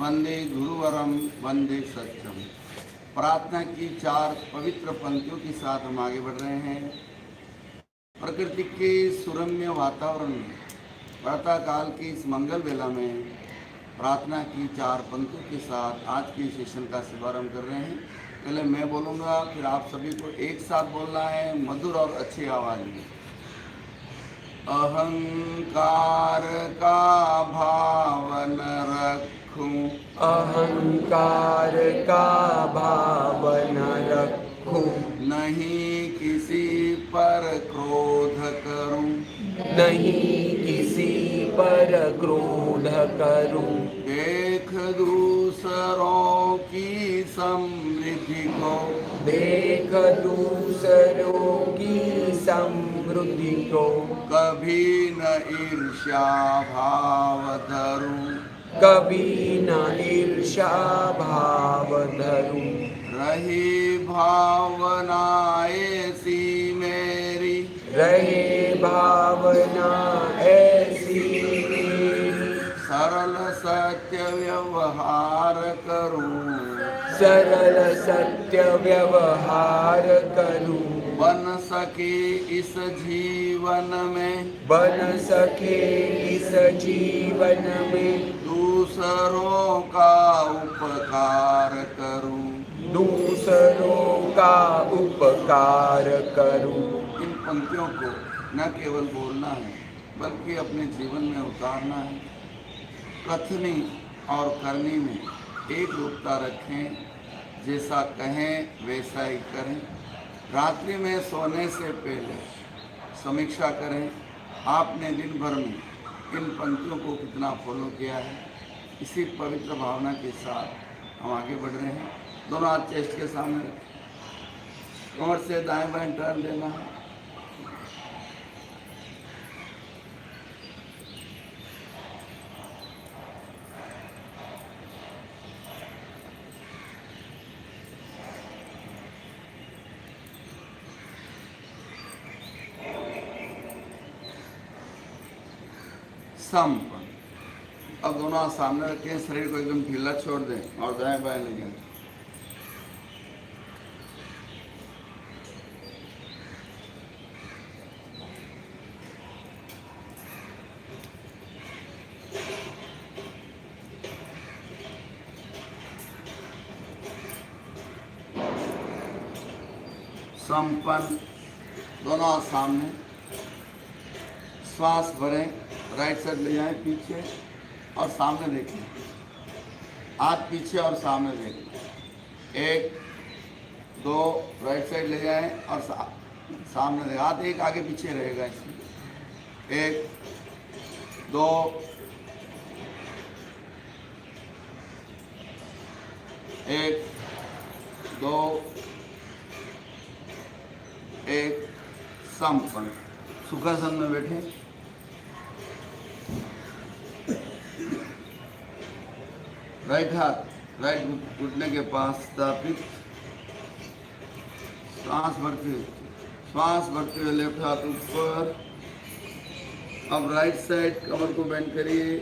वंदे गुरुवरम वंदे सत्यम। प्रार्थना की 4 पवित्र पंक्तियों के साथ हम आगे बढ़ रहे हैं। प्रकृति के सुरम्य वातावरण में प्रातः काल की इस मंगल वेला में प्रार्थना की 4 पंक्तियों के साथ आज के सेशन का शुभारंभ कर रहे हैं। पहले मैं बोलूँगा, फिर आप सभी को एक साथ बोलना है, मधुर और अच्छी आवाज़ में। अहंकार का भाव न रखूं, अहंकार का भाव न रखूं, नहीं किसी पर क्रोध करूं, नहीं किसी पर क्रोध करूं, देख दूसरों की समृद्धि को, देख दूसरों की समृद्धि को, कभी न ईर्ष्या भाव धरूं, कभी न ईर्ष्या भाव धरूं, रही भावना ऐसी मेरी, रहे भावना ऐसी मेरी, सरल सत्य व्यवहार करूं, सरल सत्य व्यवहार करूं, बन सके इस जीवन में, बन सके इस जीवन में, दूसरों का उपकार करूं। दूसरों का उपकार करूं। इन पंक्तियों को न केवल बोलना है बल्कि अपने जीवन में उतारना है। कथनी और करनी में एक रूपता रखें, जैसा कहें वैसा ही करें। रात्रि में सोने से पहले समीक्षा करें, आपने दिन भर में इन पंक्तियों को कितना फॉलो किया है। इसी पवित्र भावना के साथ हम आगे बढ़ रहे हैं। दोनों हाथ चेस्ट के सामने रखें, कमर से दाएं बाएं टर्न देना है। संपन्न। अब दोनों हाथ सामने रखें, शरीर को एकदम ढीला छोड़ दें और दाएं बाएं ले जाएं। संपन्न। दोनों हाथ सामने, श्वास भरें, राइट साइड ले जाएं पीछे और सामने देखें। हाथ पीछे और सामने देखें। 1 2 राइट साइड ले जाएं और सामने देखें। हाथ एक आगे पीछे रहेगा इसमें। 1 2 1 2 1। संपन्न। सुखासन में बैठे। राइट हाथ राइट घुटने के पास स्थापित। सांस भरते हुए लेफ्ट हाथ ऊपर। अब राइट साइड कमर को बेंड करिए।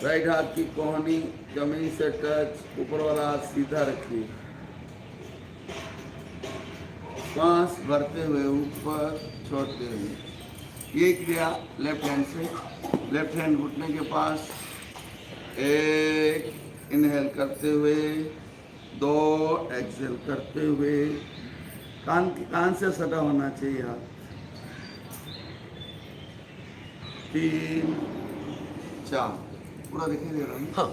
राइट हाथ की कोहनी जमीन से टच, ऊपर वाला हाथ सीधा रखिए। सांस भरते हुए ऊपर, छोड़ते हुए। ये क्रिया लेफ्ट हैंड से। लेफ्ट हैंड घुटने के पास। 1 इनहेल करते हुए, 2 एक्सहेल करते हुए। कान से सटा होना चाहिए हाथ। 3 4 पूरा दिखाई दे रहा है। हाँ।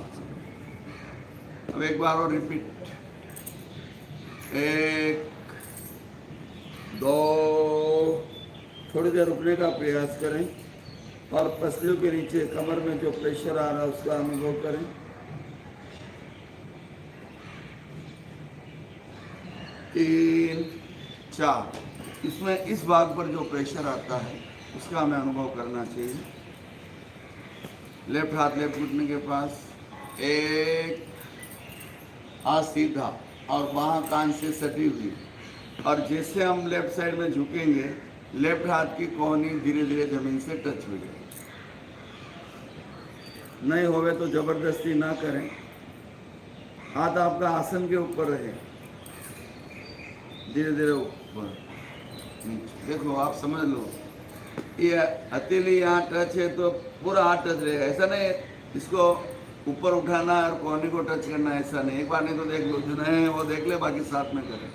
अब एक बार और रिपीट। 1 2। थोड़ी देर रुकने का प्रयास करें और पसलियों के नीचे कमर में जो प्रेशर आ रहा है उसका अनुभव करें। 3 4। इसमें इस भाग पर जो प्रेशर आता है उसका हमें अनुभव करना चाहिए। लेफ्ट हाथ लेफ्ट घुटने के पास। 1 हाथ सीधा और वहाँ कान से सटी हुई। और जैसे हम लेफ्ट साइड में झुकेंगे, लेफ्ट हाथ की कोहनी धीरे धीरे जमीन से टच हो जाएगी। नहीं होवे तो जबरदस्ती ना करें। हाथ आपका आसन के ऊपर रहे, धीरे धीरे ऊपर नीचे। देखो आप समझ लो, ये हथेली यहाँ टच है तो पूरा हाथ टच रहेगा, ऐसा नहीं इसको ऊपर उठाना है और कोहनी को टच करना है, ऐसा नहीं। एक बार नहीं तो देख लो, जो नहीं वो देख ले, बाकी साथ में करें।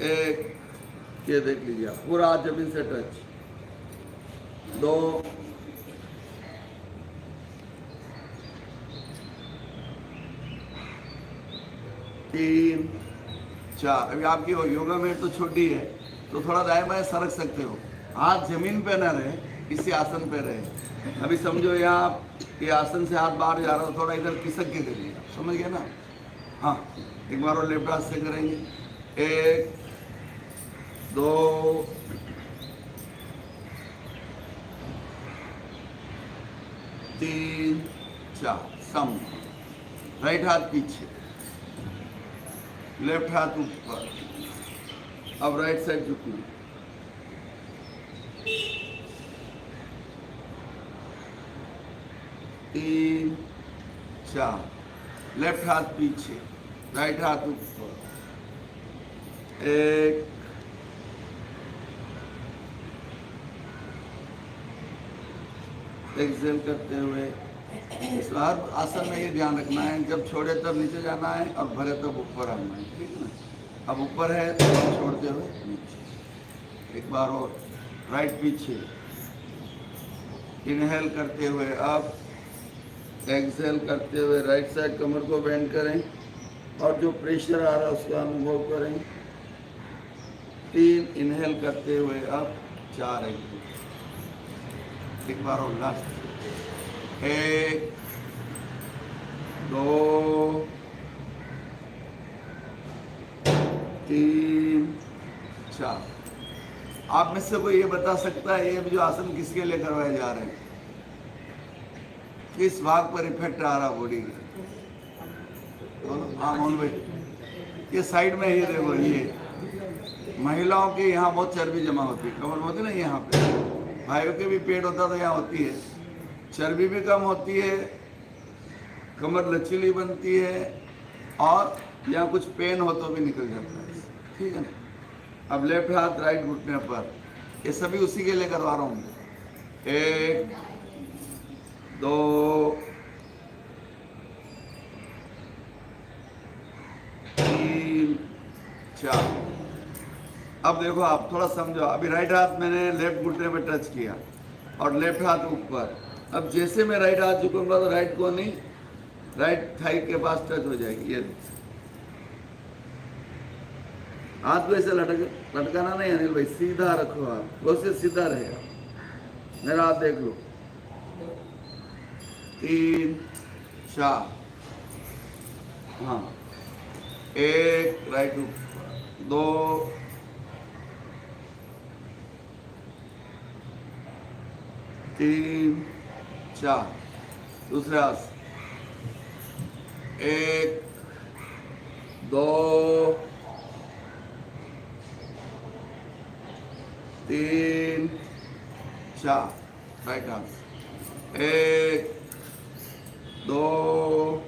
एक, ये देख लीजिए आप, पूरा हाथ जमीन से टच। 2, 3, 4। अभी आपकी योगा मैट तो छोटी है तो थोड़ा दाएं बाएं सरक सकते हो, हाथ जमीन पे ना रहे, किसी आसन पे रहे। अभी समझो यहाँ ये आसन से हाथ बाहर जा रहा हो, थोड़ा इधर खिसक के करिए, समझ गए ना। हाँ, एक बार और लेफ्ट हाथ से करेंगे। 1, 2, 3, 4। सम। राइट हाथ पीछे, लेफ्ट हाथ ऊपर। अब राइट साइड झुकना। 3, 4। लेफ्ट हाथ पीछे, राइट हाथ ऊपर। 1, एक्सेल करते हुए। इस हर आसन में ये ध्यान रखना है, जब छोड़े तब नीचे जाना है और भरे तब ऊपर आना है, ठीक है ना। अब ऊपर है तो छोड़ते हुए नीचे। एक बार और, राइट पीछे, इनहेल करते हुए अब एक्सेल करते हुए राइट साइड कमर को बेंड करें और जो प्रेशर आ रहा है उसका अनुभव करें। 3 इनहेल करते हुए अब 4 एक्सेल। एक बार और लास्ट, 1, 2, 3, 4। आप में से कोई ये बता सकता है ये जो आसन किसके लिए करवाए जा रहे हैं, किस भाग पर इफेक्ट आ रहा बॉडी के? हाँ मोहन भाई, ये साइड में ये देखो, ये महिलाओं के यहाँ बहुत चर्बी जमा होती है, कमर में होती है ना, यहाँ पे। भाइयों के भी पेट होता तो यहाँ होती है, चर्बी भी कम होती है, कमर लचीली बनती है और यहाँ कुछ पेन हो तो भी निकल जाता है, ठीक है ना। अब लेफ्ट हाथ राइट घुटने पर, ये सभी उसी के लिए करवा रहा हूँ। 1, 2, 3, 4। अब देखो आप थोड़ा समझो, अभी राइट हाथ मैंने लेफ्ट घुटने पे टच किया और लेफ्ट हाथ ऊपर। अब जैसे मैं राइट हाथ झुकूंगा तो राइट कोहनी राइट थाई के पास टच हो जाएगी। ये हाथ को ऐसे लटकाना नहीं अनिल भाई, सीधा रखो, आप कोशिश सीधा रहेगा। मेरा हाथ देख लो। 3, 4। हाँ, 1 राइट ऊपर, 2, 3, 4। दूसरे हाथ, 1, 2, 3, 4। राइट हाथ, 1, 2,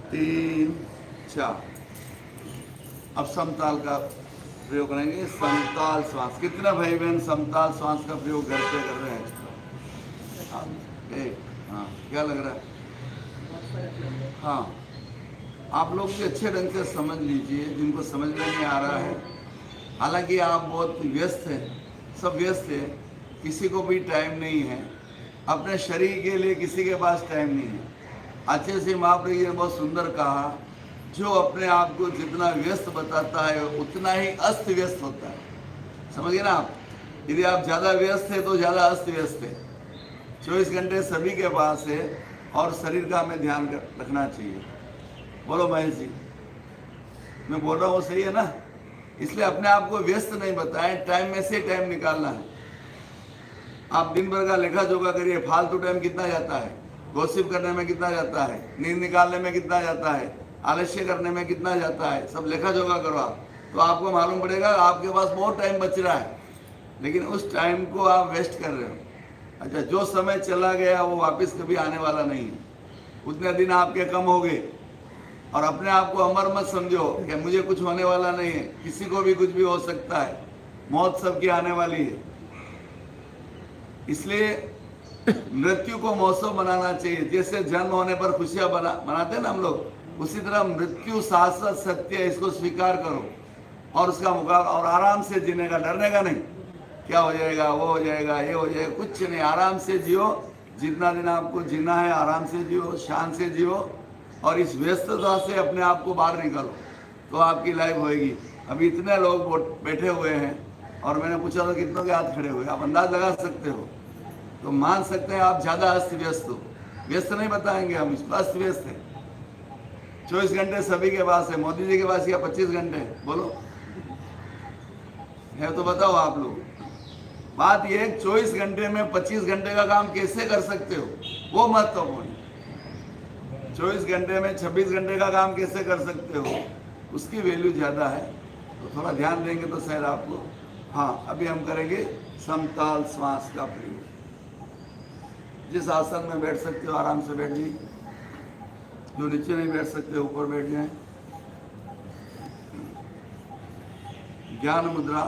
3, 4। अब समताल का प्रयोग करेंगे, समताल श्वास। कितना भाई बहन समताल श्वास का प्रयोग घर पे कर रहे हैं? हाँ, क्या लग रहा है? हाँ, आप लोग भी अच्छे ढंग से समझ लीजिए, जिनको समझ में नहीं आ रहा है। हालांकि आप बहुत व्यस्त हैं, सब व्यस्त है, किसी को भी टाइम नहीं है अपने शरीर के लिए, किसी के पास टाइम नहीं है। अच्छे से महाप्रभु जी ने बहुत सुंदर कहा, जो अपने आप को जितना व्यस्त बताता है उतना ही अस्त व्यस्त होता है। समझिए ना आप, यदि आप ज़्यादा व्यस्त है तो ज़्यादा अस्त व्यस्त है। 24 घंटे सभी के पास है और शरीर का हमें ध्यान रखना चाहिए। बोलो महेश जी, मैं बोल रहा हूँ सही है ना? इसलिए अपने आप को व्यस्त नहीं बताएं, टाइम में से टाइम निकालना है। आप दिन भर का लेखा जोखा करिए, फालतू टाइम कितना जाता है, गॉसिप करने में कितना जाता है, नींद निकालने में कितना जाता है, आलस्य करने में कितना जाता है, सब लेखा जोखा करो आप। तो आपको मालूम पड़ेगा आपके पास बहुत टाइम बच रहा है, लेकिन उस टाइम को आप वेस्ट कर रहे हो। अच्छा, जो समय चला गया वो वापस कभी आने वाला नहीं है। उतने दिन आपके कम हो गए, और अपने आप को अमर मत समझो कि मुझे कुछ होने वाला नहीं है। किसी को भी कुछ भी हो सकता है, मौत सबकी आने वाली है। इसलिए मृत्यु को मौसम बनाना चाहिए। जैसे जन्म होने पर खुशियां मनाते हैं ना हम लोग, उसी तरह मृत्यु शाश्वत सत्य है, इसको स्वीकार करो और उसका मुकाबला, और आराम से जीने का, डरने का नहीं। क्या हो जाएगा, वो हो जाएगा, ये हो जाएगा, कुछ नहीं। आराम से जियो, जितना दिन आपको जीना है आराम से जियो, शान से जियो, और इस व्यस्तता से अपने आप को बाहर निकालो, तो आपकी लाइफ होएगी। अभी इतने लोग बैठे हुए हैं, और मैंने पूछा था कितनों के हाथ खड़े हुए, आप अंदाज लगा सकते हो, तो मान सकते हैं आप ज़्यादा अस्त व्यस्त हो। व्यस्त नहीं बताएंगे हम, अस्त व्यस्त है। 24 घंटे सभी के पास है, मोदी जी के पास या 25 घंटे है? बोलो, है तो बताओ आप लोग। बात यह है 24 घंटे में 25 घंटे का काम कैसे कर सकते हो, वो महत्वपूर्ण है। 24 घंटे में 26 घंटे का काम कैसे कर सकते हो, उसकी वैल्यू ज़्यादा है। तो थोड़ा ध्यान देंगे तो शायद आपको। हाँ, अभी हम करेंगे समताल श्वास का प्रयोग। जिस आसन में बैठ सकते हो आराम से बैठ जाइए, जो नीचे नहीं बैठ सकते ऊपर बैठ जाएं। ज्ञान मुद्रा,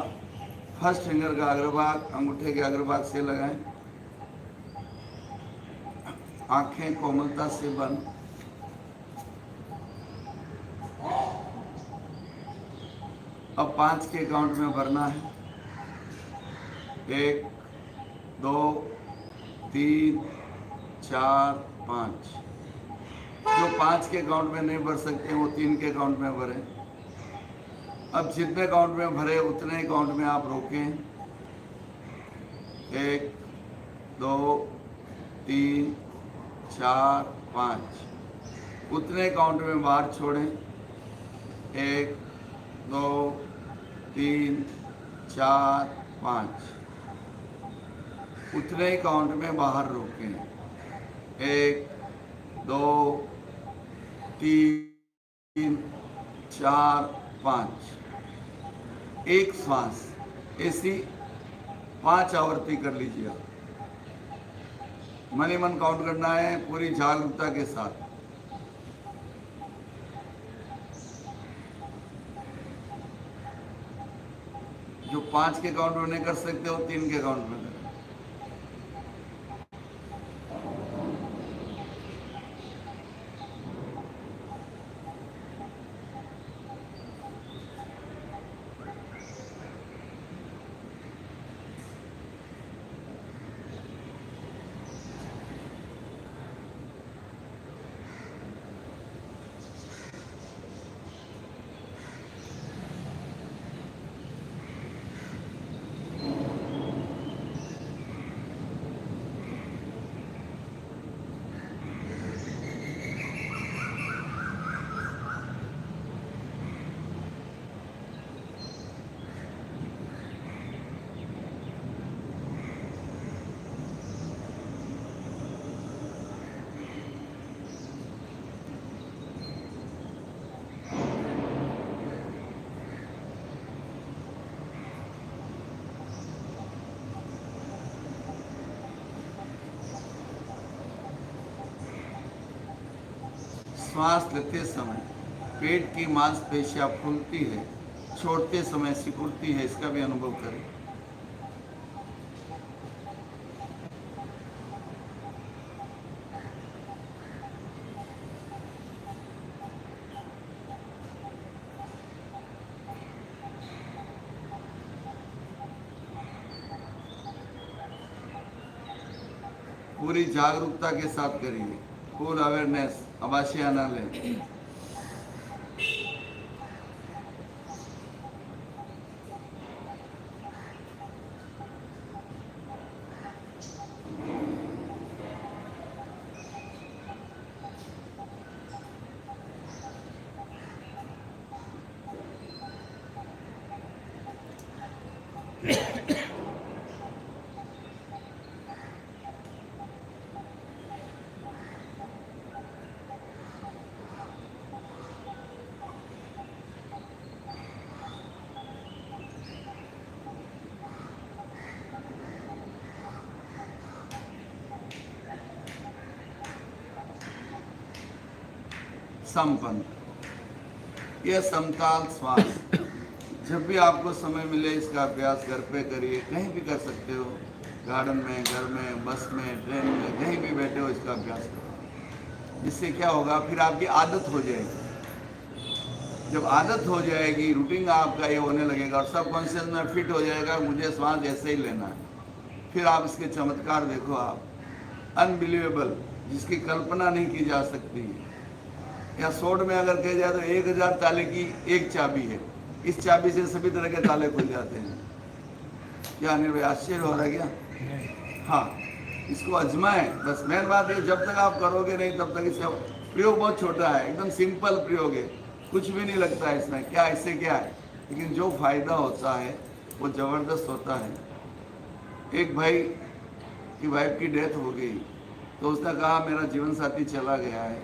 फर्स्ट फिंगर का अग्रभाग अंगूठे के अग्रभाग से लगाएं। आंखें कोमलता से बंद। अब 5 के काउंट में भरना है। 1 2 3 4 5। जो 5 के काउंट में नहीं भर सकते वो 3 के काउंट में भरें। अब जितने काउंट में भरे उतने काउंट में आप रोकें। 1 2 3 4 5। उतने काउंट में बाहर छोड़ें। 1 2 3 4 5। उतने ही काउंट में बाहर रोकें। 1 2 3 4 5। एक श्वास ऐसी 5 आवर्ती कर लीजिए। मन ही मन काउंट करना है पूरी जागरूकता के साथ। जो 5 के काउंट में नहीं कर सकते हो 3 के काउंट में करें। श्वास लेते समय पेट की मांसपेशियां फूलती है, छोड़ते समय सिकुड़ती है, इसका भी अनुभव करें। पूरी जागरूकता के साथ करिए, फुल अवेयरनेस, आवासिया ना लें। संपन्न। यह समताल श्वास, जब भी आपको समय मिले इसका अभ्यास घर पे करिए, कहीं भी कर सकते हो, गार्डन में, घर में, बस में, ट्रेन में, कहीं भी बैठे हो इसका अभ्यास करो। इससे क्या होगा, फिर आपकी आदत हो जाएगी। जब आदत हो जाएगी, रूटीन आपका ये होने लगेगा और सबकॉन्शियस में फिट हो जाएगा, मुझे श्वास ऐसे ही लेना है। फिर आप इसके चमत्कार देखो, आप अनबिलीवेबल, जिसकी कल्पना नहीं की जा सकती है। या शॉर्ट में अगर कहा जाए तो 1000 ताले की एक चाबी है, इस चाबी से सभी तरह के ताले खुल जाते हैं। क्या अनिल आश्चर्य हो रहा है क्या? हाँ, इसको आजमाएं। बस मेन बात है, जब तक आप करोगे नहीं तब तक इसका प्रयोग बहुत छोटा है, एकदम सिंपल प्रयोग है, कुछ भी नहीं लगता है इसमें। क्या इससे क्या है, लेकिन जो फायदा होता है वो ज़बरदस्त होता है। एक भाई की वाइफ की डेथ हो गई तो उसने कहा मेरा जीवन साथी चला गया है,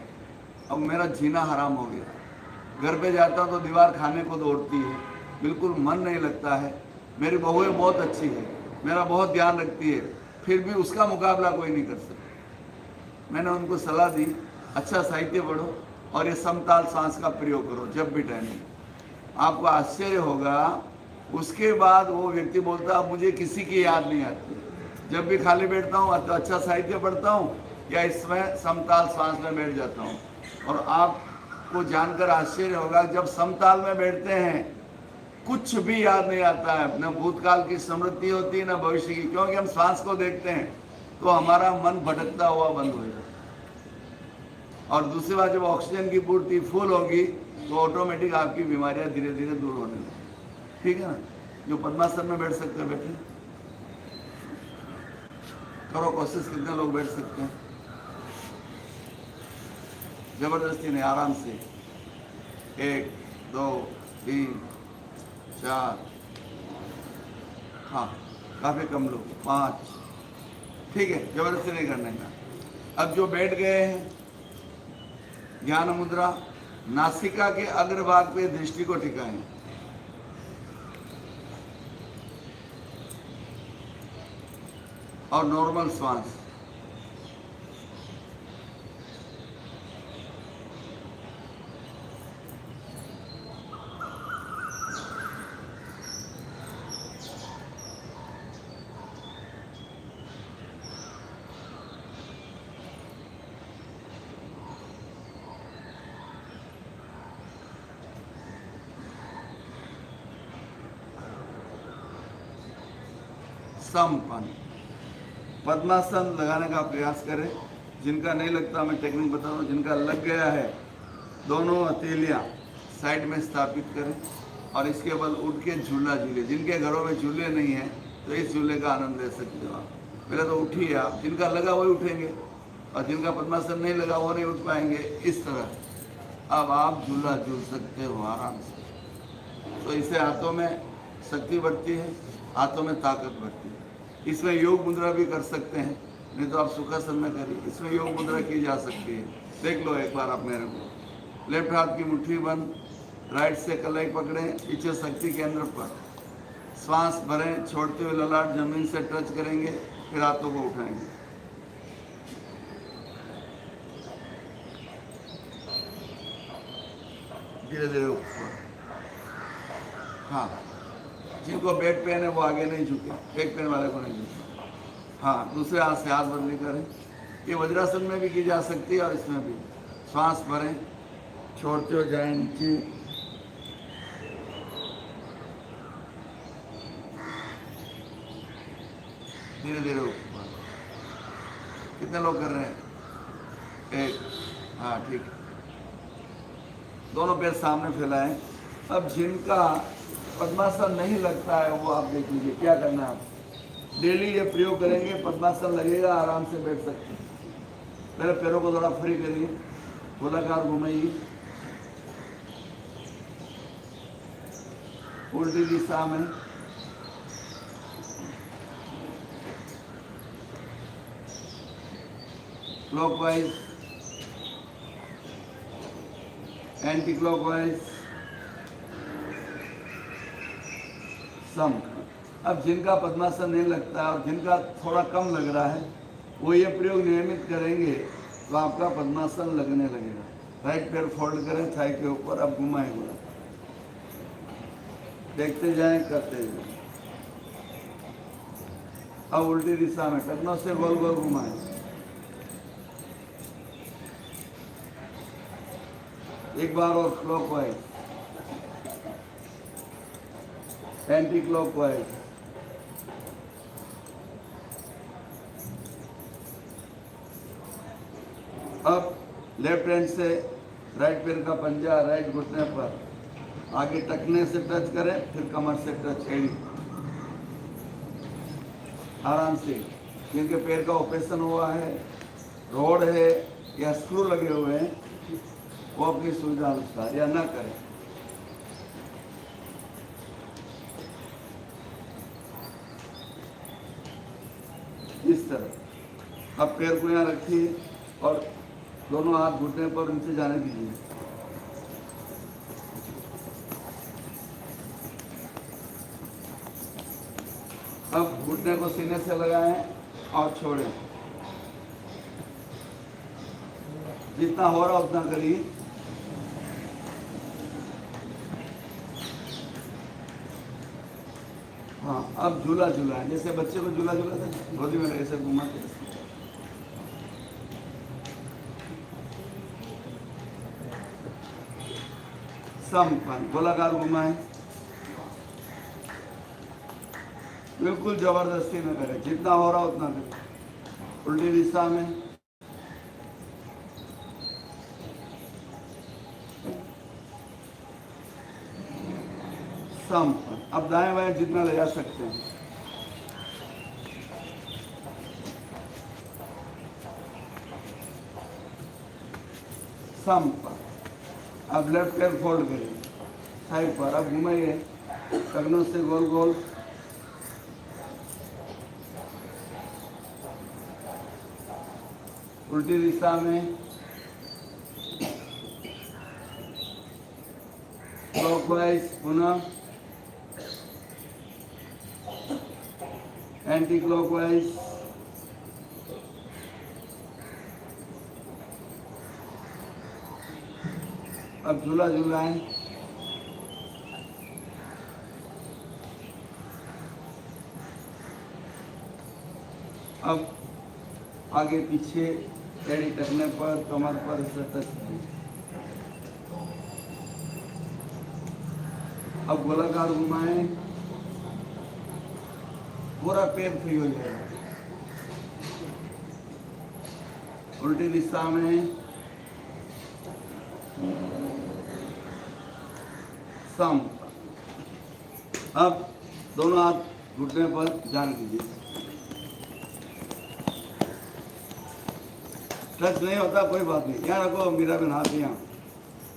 अब मेरा जीना हराम हो गया। घर पे जाता हूँ तो दीवार खाने को दौड़ती है, बिल्कुल मन नहीं लगता है। मेरी बहुएं बहुत अच्छी है, मेरा बहुत ध्यान रखती है, फिर भी उसका मुकाबला कोई नहीं कर सकता। मैंने उनको सलाह दी, अच्छा साहित्य पढ़ो और ये समताल सांस का प्रयोग करो जब भी टाइम मिले। आपको आश्चर्य होगा, उसके बाद वो व्यक्ति बोलता अब मुझे किसी की याद नहीं आती। जब भी खाली बैठता हूँ तो अच्छा साहित्य पढ़ता हूँ या इसमें समताल सांस में बैठ जाता हूँ। और आपको जानकर आश्चर्य होगा, जब समताल में बैठते हैं कुछ भी याद नहीं आता है, न भूतकाल की स्मृति होती है न भविष्य की, क्योंकि हम सांस को देखते हैं तो हमारा मन भटकता हुआ बंद हो जाता है। और दूसरी बात, जब ऑक्सीजन की पूर्ति फुल होगी तो ऑटोमेटिक आपकी बीमारियां धीरे धीरे दूर होने लगती। ठीक है ना? जो पद्मासन में बैठ सकते हैं बैठे, करो कोशिश। कितने लोग बैठ सकते हैं? जबरदस्ती नहीं, आराम से। 1 2 3 4, हाँ काफी कम लोग, 5। ठीक है, जबरदस्ती नहीं करने का। अब जो बैठ गए हैं, ज्ञान मुद्रा, नासिका के अग्रभाग पे दृष्टि को टिकाएं और नॉर्मल श्वास। संपन्न। पद्मासन लगाने का प्रयास करें। जिनका नहीं लगता, मैं टेक्निक बता रहा हूँ, जिनका लग गया है, दोनों हथेलियाँ साइड में स्थापित करें और इसके बल उठ के झूला झूले। जिनके घरों में झूले नहीं हैं तो इस झूले का आनंद ले सकते हो आप। पहले तो उठिए आप, जिनका लगा वही उठेंगे और जिनका पद्मासन नहीं लगा वो नहीं उठ पाएंगे। इस तरह अब आप झूला झूल सकते हो आराम से। तो इससे हाथों में शक्ति बढ़ती है, हाथों में ताकत बढ़ती है। इसमें योग मुद्रा भी कर सकते हैं, नहीं तो आप सुखासन में करिए। इसमें योग मुद्रा की जा सकती है। देख लो एक बार आप मेरे को। लेफ्ट हाथ की मुट्ठी बंद, राइट से कलाई पकड़ें, पीछे शक्ति केंद्र पर श्वास भरें, छोड़ते हुए ललाट जमीन से टच करेंगे, फिर हाथों को उठाएंगे। धीरे धीरे ऊपर। हाँ, जिनको बैक पेन है वो आगे नहीं झुके, बैक पेन वाले को नहीं झुके। हाँ, दूसरे हाथ से हाथ बदली करें। ये वज्रासन में भी की जा सकती है और इसमें भी। श्वास भरें, छोड़ते हो जाए नीचे, धीरे धीरे ऊपर। कितने लोग कर रहे हैं? 1। हाँ ठीक है। दोनों पैर सामने फैलाएं। अब जिनका पद्मासन नहीं लगता है वो आप देख लीजिए क्या करना है। आप डेली ये प्रयोग करेंगे, पद्मासन लगेगा, आराम से बैठ सकते हैं। पहले पैरों को थोड़ा फ्री करिए, गोलाकार घुमाइए, उल्टी दिशा में। क्लॉकवाइज, एंटी क्लॉकवाइज, सम। अब जिनका पद्मासन नहीं लगता है और जिनका थोड़ा कम लग रहा है वो ये प्रयोग नियमित करेंगे तो आपका पद्मासन लगने लगेगा। राइट पैर फोल्ड करें थाई के ऊपर, अब घुमाएं घुमाएं, देखते जाएं करते जाएं। अब उल्टी दिशा में टखनों से गोल गोल घुमाएं, एक बार और क्लॉकवाइज, एंटी क्लॉकवाइज। अब लेफ्ट हैंड से राइट पैर का पंजा राइट घुटने पर आगे टखने से टच करें, फिर कमर से टच एड़ी, आराम से, क्योंकि पैर का ऑपरेशन हुआ है, रोड है या स्क्रू लगे हुए हैं, वो अपनी सुविधा अनुसार या न करें। इस तरह अब पैर को यहाँ रखिए और दोनों हाथ घुटने पर नीचे जाने दीजिए। अब घुटने को सीने से लगाएं और छोड़ें, जितना हो रहा उतना करिए। हाँ, अब झूला झूला है, जैसे बच्चे को झूला झूला था गोदी में ऐसे घुमाते, समपन गोलाकार घुमाएं, बिल्कुल जबरदस्ती में करें, जितना हो रहा उतना करें। उल्टी दिशा में समपन। अब दाएं बाएं जितना ले जा सकते हैं। समपन। अब लेफ्ट पैर फोल्ड करिए साइड पर, अब घुमाइए टखनों से गोल गोल, उल्टी दिशा में क्लॉकवाइज, पुनः एंटी क्लॉकवाइज, अब झूला झूलाएं, अब आगे पीछे एड़ी टखने पर, कमर पर इसे टच करें। अब गोलाकार घुमाएं, पूरा पैर फ्री हो जाएगा। उल्टी दिशा में सम। अब दोनों हाथ घुटने पर जान दीजिए, टच नहीं होता कोई बात नहीं, यहाँ रखो मेरा बिन हाथ यहाँ,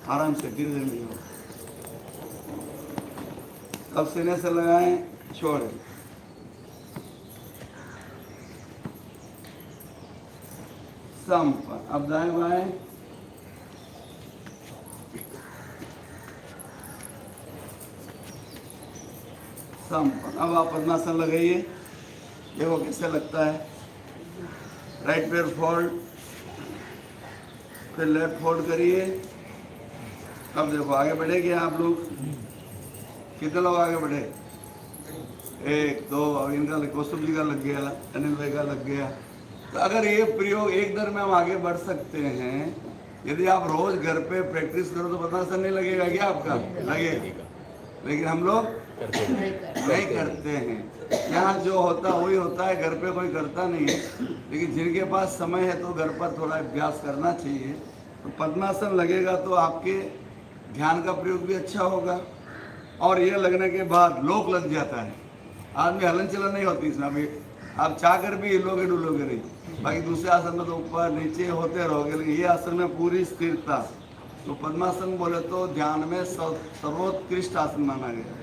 आराम से धीरे धीरे नहीं हो। अब सीने से लगाएं, छोड़ें, समपन। अब दाएं बाएं, समपन। अब आप पद्मासन लगाइए, देखो कैसे लगता है। राइट पैर फोल्ड, फिर लेफ्ट फोल्ड करिए। अब देखो आगे बढ़ेंगे आप लोग, कितने लोग आगे बढ़े? 1 2, अब इनका कौस्तुभ जी का लग गया, अनिल भाई का लग गया। तो अगर ये प्रयोग एक दर में हम आगे बढ़ सकते हैं, यदि आप रोज घर पे प्रैक्टिस करो तो पता नहीं लगेगा क्या आपका? लगेगा, लेकिन हम लोग नहीं करते हैं। यहाँ जो होता वही होता है, घर पे कोई करता नहीं है। लेकिन जिनके पास समय है तो घर पर थोड़ा अभ्यास करना चाहिए। तो पद्मासन लगेगा तो आपके ध्यान का प्रयोग भी अच्छा होगा, और ये लगने के बाद लोक लग जाता है, आदमी हलन चलन नहीं होती इसमें। अभी आप चाह कर भी हिलोगे डुलोगे नहीं। बाकी दूसरे आसन में तो ऊपर नीचे होते रहोगे, लेकिन ये आसन में पूरी स्थिरता। तो पद्मासन बोले तो ध्यान में सर्वोत्कृष्ट आसन माना गया।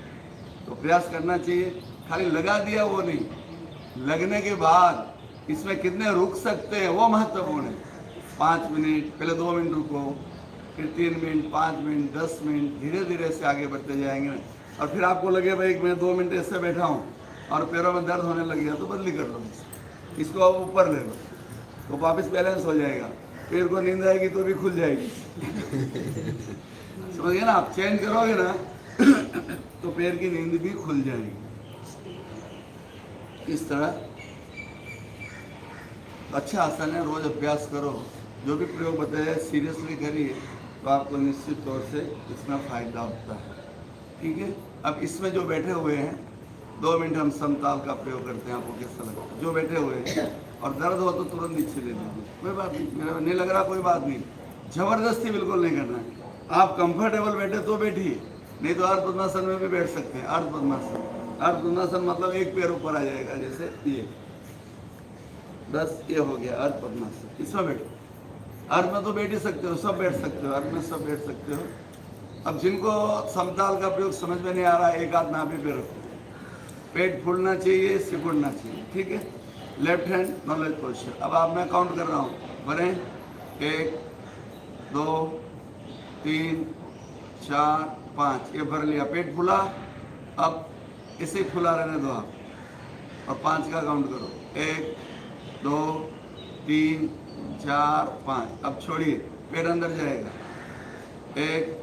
तो प्रयास करना चाहिए, खाली लगा दिया वो नहीं, लगने के बाद इसमें कितने रुक सकते हैं वो महत्वपूर्ण है। 5 मिनट, पहले 2 मिनट रुको, फिर 3 मिनट, 5 मिनट, 10 मिनट, धीरे धीरे से आगे बढ़ते जाएंगे। और फिर आपको लगे भाई मैं 2 मिनट ऐसे बैठा हूँ और पैरों में दर्द होने लग गया, तो बदली कर लो, इसको आप ऊपर ले लो तो वापस बैलेंस हो जाएगा। पैर को नींद आएगी तो भी खुल जाएगी। समझिए ना, आप चेंज करोगे ना तो पैर की नींद भी खुल जाएगी। इस तरह अच्छा आसन है, रोज अभ्यास करो। जो भी प्रयोग बताया सीरियसली करिए तो आपको निश्चित तौर से इसमें फायदा होता है। ठीक है, अब इसमें जो बैठे हुए हैं 2 मिनट हम समताल का प्रयोग करते हैं। आपको कैसा लगता है? जो बैठे हुए हैं और दर्द हो तो तुरंत नीचे ले लीजिए, कोई बात नहीं, मेरा नहीं लग रहा कोई बात नहीं, जबरदस्ती बिल्कुल नहीं करना है। आप कंफर्टेबल बैठे तो बैठिए, नहीं तो अर्ध पद्मासन में भी बैठ सकते हैं। अर्ध पद्मासन, अर्ध पद्मासन मतलब एक पैर ऊपर आ जाएगा, जैसे ये, बस ये हो गया अर्ध पद्मासन। इसमें बैठो, अर्ध में तो बैठ ही सकते हो, सब बैठ सकते हो, अर्ध में सब बैठ सकते हो। अब जिनको समताल का प्रयोग समझ में नहीं आ रहा है, एक हाथ नाभि पे रखो, पेट फूलना चाहिए, सिकुड़ना चाहिए। ठीक है, लेफ्ट हैंड नॉलेज पोस्चर। अब आप, मैं काउंट कर रहा हूँ, बढ़े 1 2 3 4 5, ये भर लिया, पेट फूला। अब इसे फुला रहने दो आप, और 5 का काउंट करो, 1 2 3 4 5। अब छोड़िए, पेट अंदर जाएगा, 1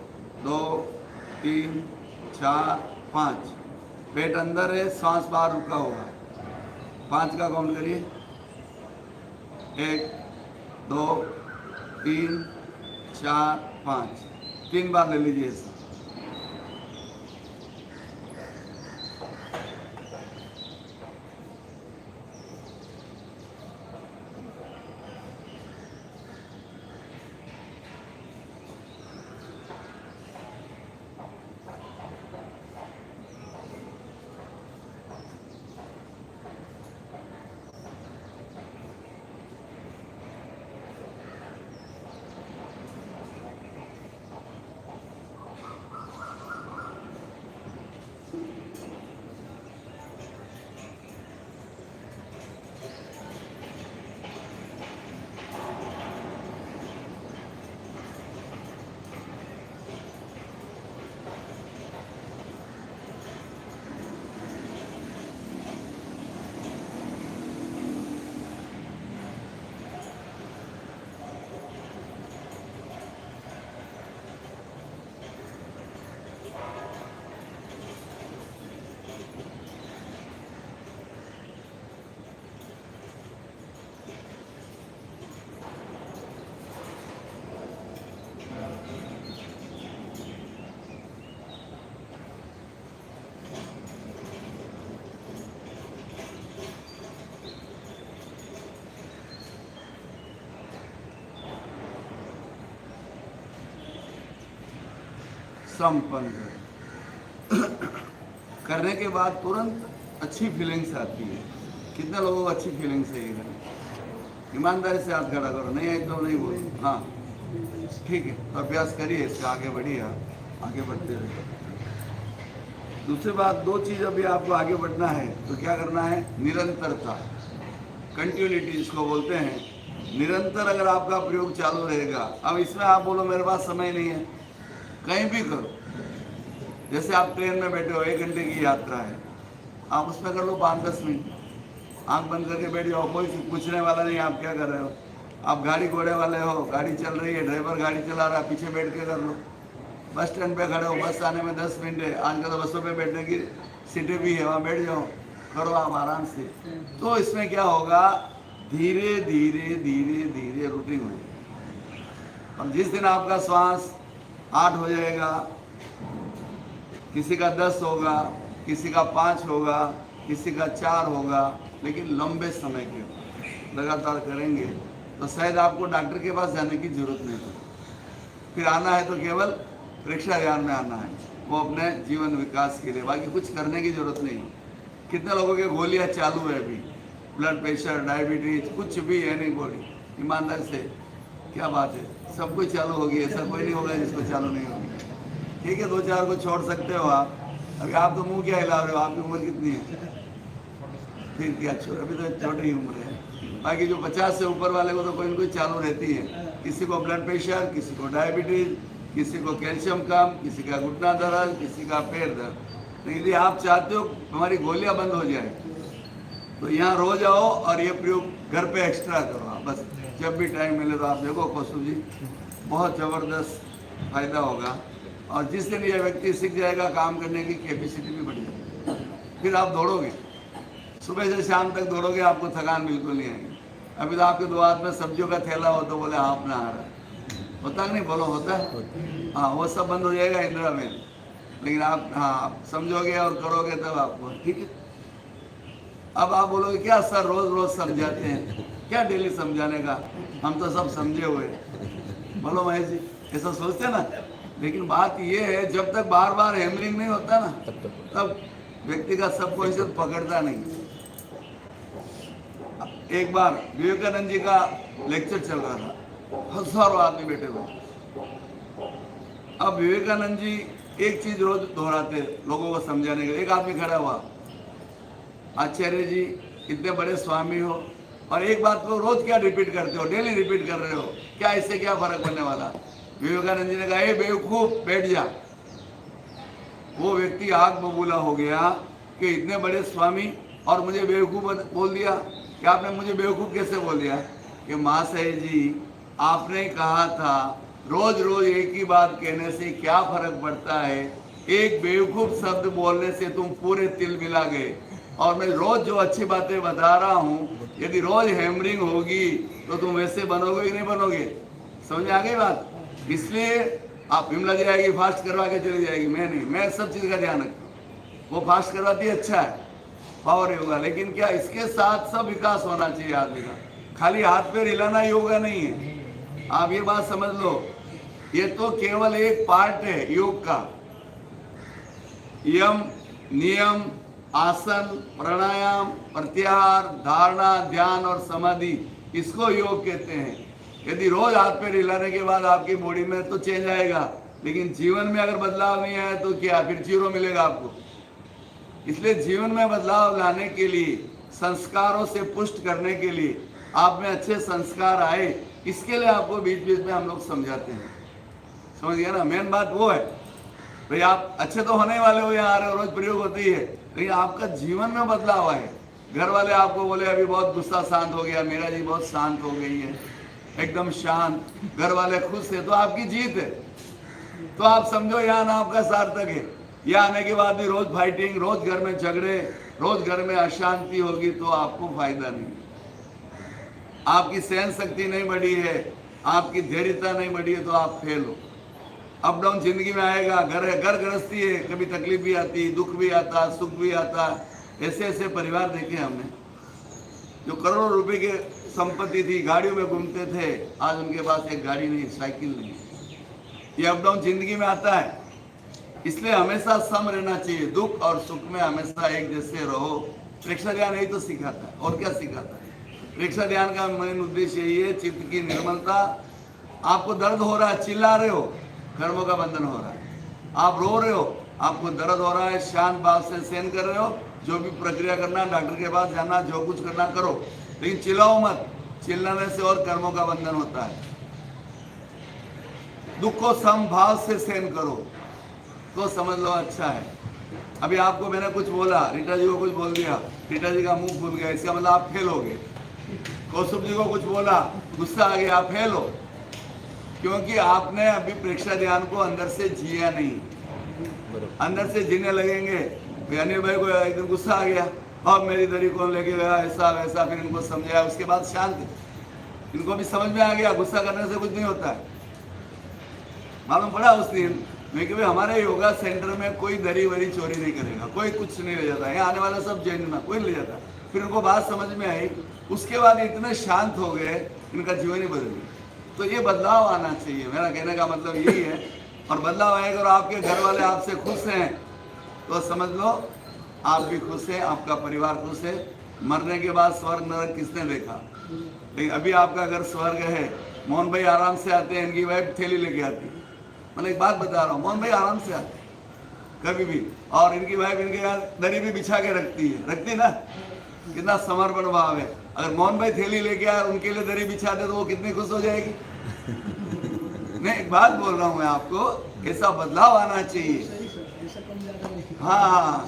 2 3 4 5, पेट अंदर है, सांस बाहर रुका हुआ है। 5 का काउंट करिए, 1 2 3 4 5, 3 बार ले लीजिए इसे। संपन्न करने के बाद तुरंत अच्छी फीलिंग्स आती है। कितने लोगों को अच्छी फीलिंग्स है? ये ईमानदारी से हाथ खड़ा करो, नहीं एकदम नहीं बोलो। हाँ ठीक है, तो अभ्यास करिए, इससे आगे बढ़िए, आप आगे बढ़ते रहिए। दूसरी बात, 2 चीज़ अभी आपको आगे बढ़ना है तो क्या करना है? निरंतरता, कंटिन्यूटी जिसको बोलते हैं। निरंतर अगर आपका प्रयोग चालू रहेगा, अब इसमें आप बोलो मेरे पास समय नहीं है, कहीं भी करो। जैसे आप ट्रेन में बैठे हो, 1 घंटे की यात्रा है, आप उसमें कर लो 5-10 मिनट, आंख बंद करके बैठ जाओ, कोई पूछने वाला नहीं आप क्या कर रहे हो। आप गाड़ी घोड़े वाले हो, गाड़ी चल रही है, ड्राइवर गाड़ी चला रहा है, पीछे बैठ के कर लो। बस स्टैंड पे खड़े हो, बस आने में 10 मिनट है, आजकल तो बसों पे बैठने की सीटें भी है, वहाँ बैठ जाओ, करो आप आराम से। तो इसमें क्या होगा, धीरे धीरे धीरे धीरे रूटीन हो जाएगी। और जिस दिन आपका श्वास 8 हो जाएगा, किसी का 10 होगा, किसी का 5 होगा, किसी का 4 होगा, लेकिन लंबे समय के लगातार करेंगे तो शायद आपको डॉक्टर के पास जाने की जरूरत नहीं पड़े। फिर आना है तो केवल परीक्षा ध्यान में आना है, वो अपने जीवन विकास के लिए, बाकी कुछ करने की जरूरत नहीं। कितने लोगों के गोलियां चालू है अभी, ब्लड प्रेशर, डायबिटीज, कुछ भी है नहीं गोली। ईमानदार से क्या बात है, सब कुछ चालू होगी, ऐसा कोई नहीं होगा जिसको चालू नहीं होगी। ठीक है, 2-4 को छोड़ सकते हो आप। अभी आप तो मुंह क्या हिला रहे हो, आपकी उम्र कितनी है? फिर क्या छोड़, अभी तो छोटी ही उम्र है। बाकी जो 50 से ऊपर वाले को तो कोई ना कोई चालू रहती है। किसी को ब्लड प्रेशर, किसी को डायबिटीज, किसी को कैल्शियम कम, किसी का घुटना दर्द, किसी का पैर दर्द। तो यदि आप चाहते हो हमारी गोलियां बंद हो जाए तो यहाँ रोज आओ और ये प्रयोग घर पे एक्स्ट्रा करो आप, बस जब भी टाइम मिले तो आप देखो कौशल जी, बहुत ज़बरदस्त फायदा होगा। और जिस दिन ये व्यक्ति सीख जाएगा काम करने की कैपेसिटी भी बढ़ जाएगी, फिर आप दौड़ोगे, सुबह से शाम तक दौड़ोगे, आपको थकान बिल्कुल नहीं आएगी। अभी तो आपके दो हाथ में सब्जियों का थैला हो तो बोले हाफ ना आ रहा है, होता कि नहीं, बोलो होता है, हाँ वो सब बंद हो जाएगा इंदिरा में। लेकिन आप हाँ समझोगे और करोगे तब आपको ठीक है। अब आप बोलोगे क्या सर रोज रोज समझाते हैं, क्या डेली समझाने का, हम तो सब समझे हुए। बोलो महेश जी, ऐसा सोचते ना, लेकिन बात ये है जब तक बार बार हैमरिंग नहीं होता ना तब व्यक्ति का सबकॉन्शियस पकड़ता नहीं। एक बार विवेकानंद जी का लेक्चर चल रहा था, हजारों आदमी बैठे हुए। अब विवेकानंद जी एक चीज रोज दोहराते लोगों को समझाने के लिए। एक आदमी खड़ा हुआ, आचार्य जी इतने बड़े स्वामी हो और एक बात को रोज क्या रिपीट करते हो, डेली रिपीट कर रहे हो, क्या इससे क्या फर्क पड़ने वाला। विवेकानंद जी ने कहा ए बेवकूफ बैठ जा। वो व्यक्ति आग बबूला हो गया कि इतने बड़े स्वामी और मुझे बेवकूफ बोल दिया। कि आपने मुझे बेवकूफ कैसे बोल दिया? कि महाशय जी आपने कहा था रोज रोज एक ही बात कहने से क्या फर्क पड़ता है, एक बेवकूफ शब्द बोलने से तुम पूरे तिल मिला गए। और मैं रोज जो अच्छी बातें बता रहा हूँ, यदि रोज हैमरिंग होगी तो तुम वैसे बनोगे कि नहीं बनोगे? समझ आ गई बात? इसलिए आप विमला जी आएगी फास्ट करवा के चली जाएगी, मैं नहीं, मैं सब चीज़ का ध्यान रखता हूँ। वो फास्ट करवाती है, अच्छा है, पावर होगा, लेकिन क्या इसके साथ सब विकास होना चाहिए आदमी का। खाली हाथ पैर हिलाना योगा नहीं है, आप ये बात समझ लो। ये तो केवल एक पार्ट है योग का। यम, नियम, आसन, प्राणायाम, प्रत्याहार, धारणा, ध्यान और समाधि, इसको योग कहते हैं। यदि रोज हाथ पैर हिलाने के बाद आपकी बॉडी में तो चेंज आएगा, लेकिन जीवन में अगर बदलाव नहीं आया तो क्या, फिर जीरो मिलेगा आपको। इसलिए जीवन में बदलाव लाने के लिए, संस्कारों से पुष्ट करने के लिए, आप में अच्छे संस्कार आए, इसके लिए आपको बीच बीच में हम लोग समझाते हैं। समझ गया ना? मेन बात वो है भाई, आप अच्छे तो होने वाले हो, यहाँ आ रहे हो, रोज प्रयोग होती है, लेकिन आपका जीवन में बदलाव आए। घर वाले आपको बोले अभी बहुत गुस्सा शांत हो गया, मेरा जी बहुत शांत हो गई है, एकदम शांत, घर वाले खुश है, तो आपकी जीत है। तो आप समझो यहाँ ना आपका सार्थक है। यहाँ आने के बाद भी रोज फाइटिंग, रोज घर में झगड़े, रोज घर में अशांति होगी तो आपको फायदा नहीं। आपकी सहन शक्ति नहीं बढ़ी है, आपकी धैर्यता नहीं बढ़ी है, तो आप फेल हो। अप डाउन जिंदगी में आएगा, घर गृहस्थी है, कभी तकलीफ भी आती, दुख भी आता, सुख भी आता। ऐसे ऐसे परिवार देखे हमने जो करोड़ों रुपए के संपत्ति थी, गाड़ियों में घूमते थे, आज उनके पास एक गाड़ी नहीं, साइकिल नहीं। ये अप डाउन जिंदगी में आता है। इसलिए हमेशा सम रहना चाहिए, दुख और सुख में हमेशा एक जैसे रहो। प्रेक्षा ध्यान यही तो सिखाता है, और क्या सिखाता है? प्रेक्षा ध्यान का मेन उद्देश्य यही है, चित्त की निर्मलता। आपको दर्द हो रहा है, चिल्ला रहे हो, कर्मों का बंधन हो रहा है। आप रो रहे हो, आपको दर्द हो रहा है, शांत भाव से सहन कर रहे हो। जो भी प्रक्रिया करना, डॉक्टर के पास जाना, जो कुछ करना करो, लेकिन चिल्लाओ मत। चिल्लाने से और कर्मों का बंधन होता है। दुख को समभाव से सहन करो तो समझ लो अच्छा है। अभी आपको मैंने कुछ बोला, रीटा जी को कुछ बोल दिया, रीटा जी का मुंह खुल गया, इसका मतलब आप फेल हो गए। कौशुभ जी को कुछ बोला, गुस्सा आ गया, आप फेल हो। क्योंकि आपने अभी प्रेक्षा ध्यान को अंदर से जिया नहीं। अंदर से जीने लगेंगे। अनिल भाई को एक दिन गुस्सा आ गया, अब मेरी दरी कौन लेके गया, ऐसा वैसा, फिर इनको समझाया, उसके बाद शांत। इनको भी समझ में आ गया गुस्सा करने से कुछ नहीं होता है। मालूम पड़ा उस दिन मैं कि हमारे योगा सेंटर में कोई दरी वरी चोरी नहीं करेगा, कोई कुछ नहीं ले जाता, यहाँ आने वाला सब जैन ना, कोई नहीं ले जाता। फिर उनको बात समझ में आई, उसके बाद इतने शांत हो गए, इनका जीवन ही बदल गया। तो ये बदलाव आना चाहिए, मेरा कहने का मतलब यही है। और बदलाव आएगा और आपके घर वाले आपसे खुश हैं तो समझ लो आप भी खुश हैं, आपका परिवार खुश है। मरने के बाद स्वर्ग नरक किसने देखा? लेकिन अभी आपका घर स्वर्ग है। मोहन भाई आराम से आते हैं, इनकी वाइफ थैली लेके आती। मैंने एक बात बता रहा हूँ, मोहन भाई आराम से आते कभी भी, और इनकी वाइफ इनके यहाँ दरी भी बिछा के रखती ना। कितना समर्पण भाव है। अगर मोहन भाई थैली लेके आए, उनके लिए दरी बिछा दे तो वो कितनी खुश हो जाएगी। मैं एक बात बोल रहा हूँ मैं आपको, ऐसा बदलाव आना चाहिए। हाँ,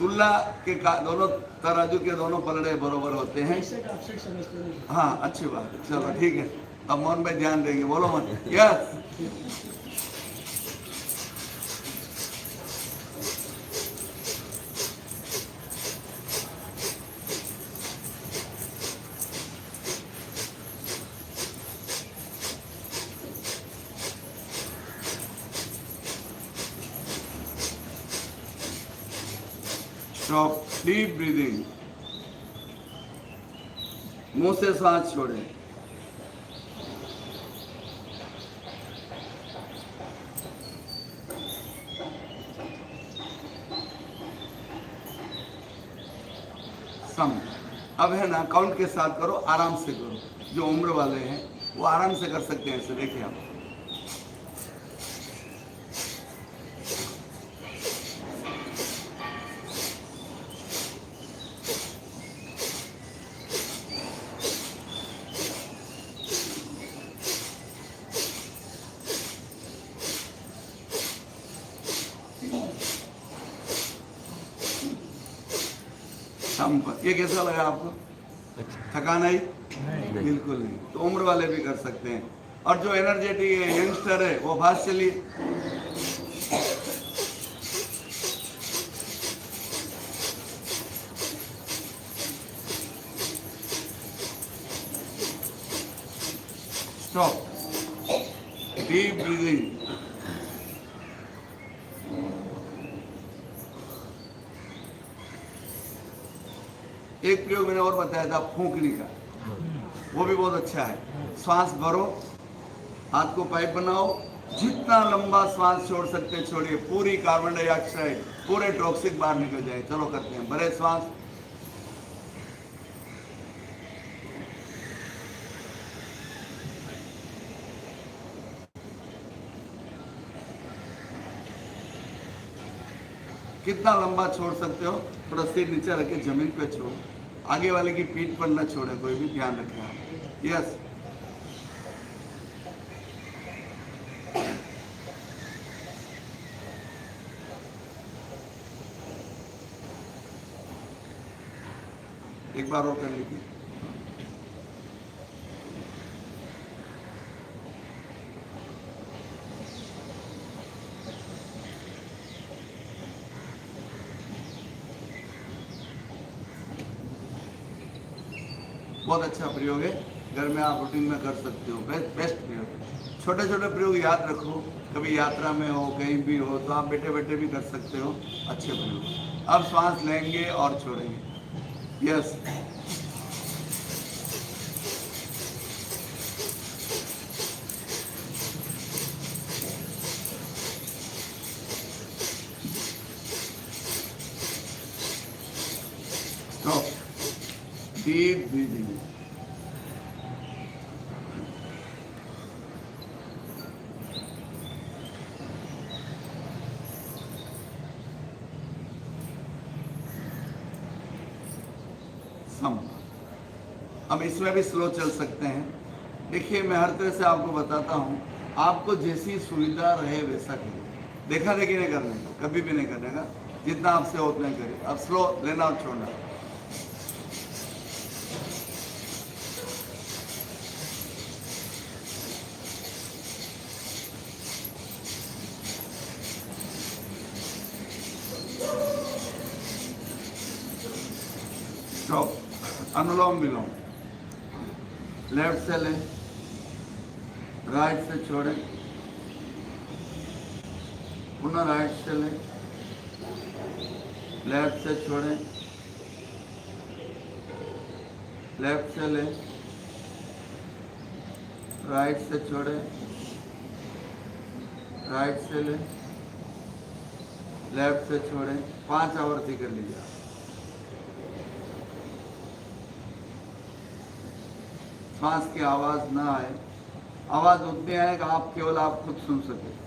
तुलना के दोनों तराजू के दोनों पलड़े बरोबर होते हैं। हाँ, अच्छी बात है, चलो ठीक है। अब मोहन भाई ध्यान देंगे, बोलो मन। यस, स्टॉप, डीप ब्रीदिंग, मुंह से सांस छोड़ें। सम। अब है ना, काउंट के साथ करो, आराम से करो। जो उम्र वाले हैं वो आराम से कर सकते हैं, ऐसे देखिए आप। ये कैसा लगा आपको? थकान आई? बिल्कुल नहीं। तो उम्र वाले भी कर सकते हैं। और जो एनर्जेटिक यंगस्टर है वो फास्ट चलिए। Stop, deep breathing. एक प्रयोग मैंने और बताया था फूंकने का, वो भी बहुत अच्छा है। श्वास भरो, हाथ को पाइप बनाओ, जितना लंबा श्वास छोड़ सकते छोड़िए। पूरी कार्बन डाइऑक्साइड, पूरे टॉक्सिक बाहर निकल जाए। चलो करते हैं, भरे श्वास, कितना लंबा छोड़ सकते हो। थोड़ा सिर नीचे रखे, जमीन पे छोड़ो, आगे वाले की पीठ पर न छोड़े, कोई भी ध्यान रखें आप। यस, एक बार और कर लीजिए। बहुत अच्छा प्रयोग है, घर में आप रूटीन में कर सकते हो। बेस्ट प्रयोग। छोटे छोटे प्रयोग याद रखो, कभी यात्रा में हो, कहीं भी हो, तो आप बैठे बैठे भी कर सकते हो। अच्छे प्रयोग। अब श्वास लेंगे और छोड़ेंगे। Yes, stop, deep breathing. हम इसमें भी स्लो चल सकते हैं। देखिए, मैं हर तरह से आपको बताता हूँ, आपको जैसी सुविधा रहे वैसा करिए। देखा देखी नहीं करने का, कभी भी नहीं करने का। जितना आपसे हो उतना करिए। अब स्लो लेना और छोड़ना। स्टॉप, अनुलोम विलोम। लेफ्ट से लें, राइट से छोड़ें, पुनः राइट से लें, लेफ्ट से छोड़ें, लेफ्ट से लें, राइट से छोड़ें, राइट से लें, लेफ्ट से छोड़ें। 5 आवर्ती कर लीजिए। श्वास की आवाज ना आए, आवाज उतनी आए कि आप केवल आप खुद सुन सके।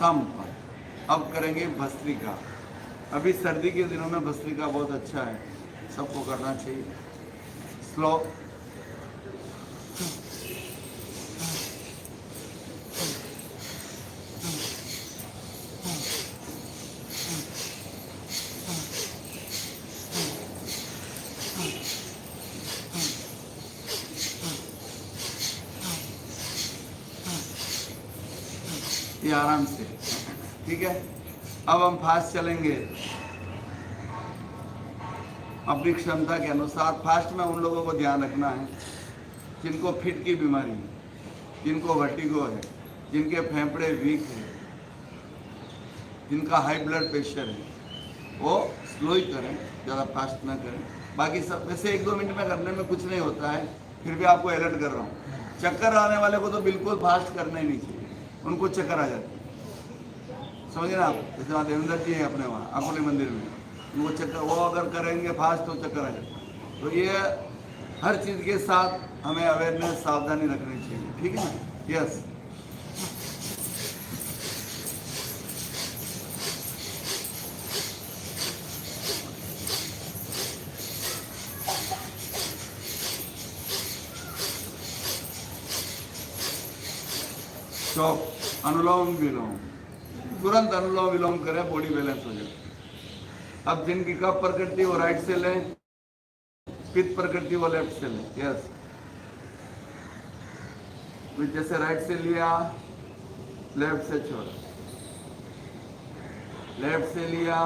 संपन्न। अब करेंगे भस्त्रिका। अभी सर्दी के दिनों में भस्त्रिका बहुत अच्छा है, सबको करना चाहिए। स्लो। ये आराम से, ठीक है। अब हम फास्ट चलेंगे अपनी क्षमता के अनुसार। फास्ट में उन लोगों को ध्यान रखना है जिनको फिट की बीमारी है, जिनको वर्टिगो है, जिनके फेफड़े वीक है, जिनका हाई ब्लड प्रेशर है, वो स्लो ही करें, ज़्यादा फास्ट ना करें। बाकी सब वैसे 1-2 मिनट में करने में कुछ नहीं होता है, फिर भी आपको अलर्ट कर रहा हूँ। चक्कर आने वाले को तो बिल्कुल फास्ट करना ही नहीं चाहिए, उनको चक्कर आ जाते हैं, समझे ना आप। जैसे वहाँ देवेंद्र जी हैं अपने वहाँ अकोले मंदिर में, उनको चक्कर, वो अगर करेंगे फास्ट तो चक्कर आ जाए। तो ये हर चीज़ के साथ हमें अवेयरनेस, सावधानी रखनी चाहिए, ठीक है ना। यस। तो अनुलोम विलोम, तुरंत अनुलोम विलोम करें, बॉडी बैलेंस हो जाए। अब जिनकी कफ प्रकृति वो राइट से लें, पित्त प्रकृति वो लेफ्ट से लें। यस। जैसे राइट से लिया, लेफ्ट से छोड़ा, लेफ्ट से लिया,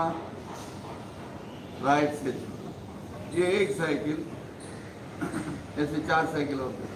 राइट से छोड़ा। ये एक साइकिल, ऐसे 4 साइकिल होते हैं।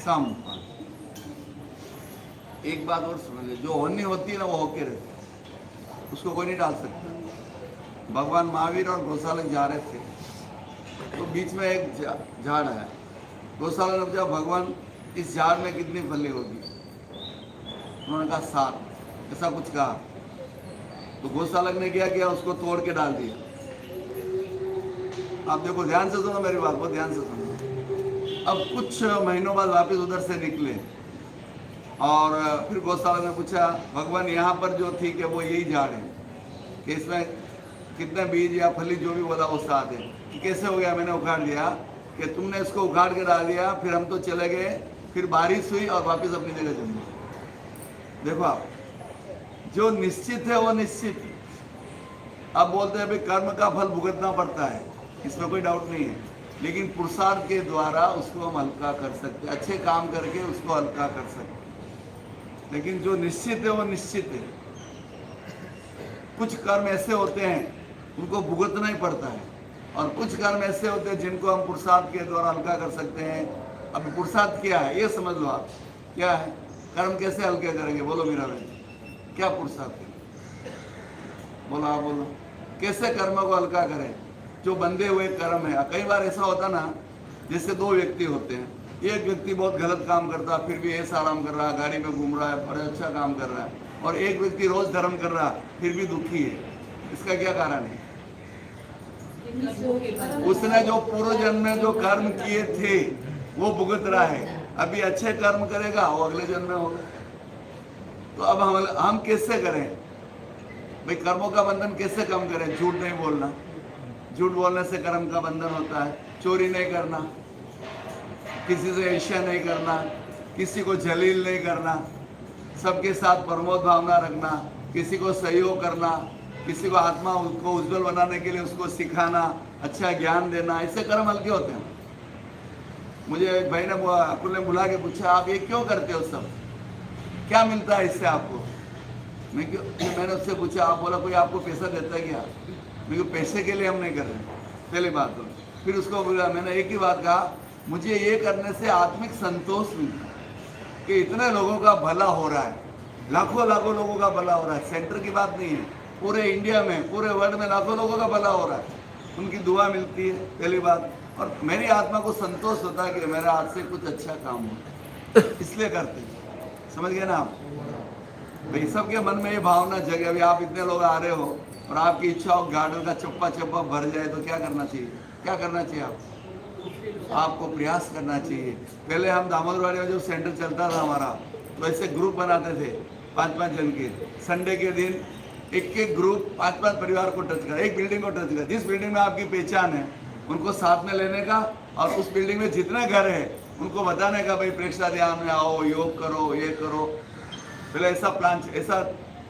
संपन्न। एक बात और समझ, जो होनी होती है ना वो होके रहती है, उसको कोई नहीं डाल सकता। भगवान महावीर और गौशालक जा रहे थे, तो बीच में एक झाड़ है। गौशालक ने पूछा, भगवान इस झाड़ में कितनी फली होगी? उन्होंने कहा 7, ऐसा कुछ कहा। तो गौशालक ने क्या किया, उसको तोड़ के डाल दिया। आप देखो, ध्यान से सुनो मेरी बात, बहुत ध्यान से सुनो। अब कुछ महीनों बाद वापस उधर से निकले और फिर गौशाला ने पूछा, भगवान यहाँ पर जो थी कि वो यही झाड़ है, कि इसमें कितने बीज या फली जो भी बोला वो 7 है, कि कैसे हो गया? मैंने उखाड़ दिया। कि तुमने इसको उखाड़ के डाल दिया, फिर हम तो चले गए, फिर बारिश हुई और वापस अपनी जगह जम गए। देखो आप, जो निश्चित है वो निश्चित है। अब बोलते हैं भाई कर्म का फल भुगतना पड़ता है, इसमें कोई डाउट नहीं है, लेकिन पुरुषार्थ के द्वारा उसको हम हल्का कर सकते हैं, अच्छे काम करके उसको हल्का कर सकते हैं। लेकिन जो निश्चित है वो निश्चित है। कुछ कर्म ऐसे होते हैं उनको भुगतना ही पड़ता है, और कुछ कर्म ऐसे होते हैं जिनको हम पुरुषार्थ के द्वारा हल्का कर सकते हैं। अब पुरुषार्थ क्या है ये समझ लो आप, क्या है? कर्म कैसे हल्के करेंगे? बोलो मीरा बहन, क्या पुरुषार्थ है? बोलो, आप बोलो, कैसे कर्म को हल्का करें? जो बंधे हुए कर्म है। कई बार ऐसा होता ना, जैसे 2 व्यक्ति होते हैं, एक व्यक्ति बहुत गलत काम करता है, फिर भी ऐसा आराम कर रहा है, गाड़ी में घूम रहा है, बड़ा अच्छा काम कर रहा है, और एक व्यक्ति रोज धर्म कर रहा है, फिर भी दुखी है। इसका क्या कारण है? उसने जो पूर्व जन्म में जो कर्म किए थे वो भुगत रहा है। अभी अच्छे कर्म करेगा वो अगले जन्म में होगा। तो अब हम कैसे करें भाई? कर्मों का बंधन कैसे कम करें? झूठ नहीं बोलना, झूठ बोलने से कर्म का बंधन होता है। चोरी नहीं करना, किसी से ईर्ष्या नहीं करना, किसी को जलील नहीं करना, सबके साथ प्रमोद भावना रखना, किसी को सहयोग करना, किसी को आत्मा को उज्जवल बनाने के लिए उसको सिखाना, अच्छा ज्ञान देना, इससे कर्म हल्के होते हैं। मुझे एक भाई ने अकुल ने बुला के पूछा, आप ये क्यों करते हो सब, क्या मिलता है इससे आपको? मैंने उससे पूछा, आप बोला कोई आपको पैसा देता है क्या? मैं पैसे के लिए हम नहीं कर रहे, पहली बात तो। फिर उसको बोला, मैंने एक ही बात कहा, मुझे ये करने से आत्मिक संतोष मिलता है कि इतने लोगों का भला हो रहा है, लाखों लाखों लोगों का भला हो रहा है। सेंटर की बात नहीं है, पूरे इंडिया में, पूरे वर्ल्ड में लाखों लोगों का भला हो रहा है, उनकी दुआ मिलती है, पहली बात। और मेरी आत्मा को संतोष होता है कि मेरे हाथ से कुछ अच्छा काम हो, इसलिए करते हैं। समझ गए ना आप? भाई सबके मन में ये भावना जगे। अभी आप इतने लोग आ रहे हो और आपकी इच्छा हो गार्डन का चप्पा चप्पा भर जाए तो क्या करना चाहिए? क्या करना चाहिए आपको प्रयास करना चाहिए। पहले हम दामोदरवाड़ी में जो सेंटर चलता था हमारा, तो ऐसे ग्रुप बनाते थे 5-5 जन के। संडे के दिन एक एक ग्रुप 5-5 परिवार को टच करा, एक बिल्डिंग को टच करा। जिस बिल्डिंग में आपकी पहचान है उनको साथ में लेने का, और उस बिल्डिंग में जितने घर है उनको बताने का, भाई प्रेक्षता ध्यान में आओ, योग करो, ये करो। पहले ऐसा प्लान, ऐसा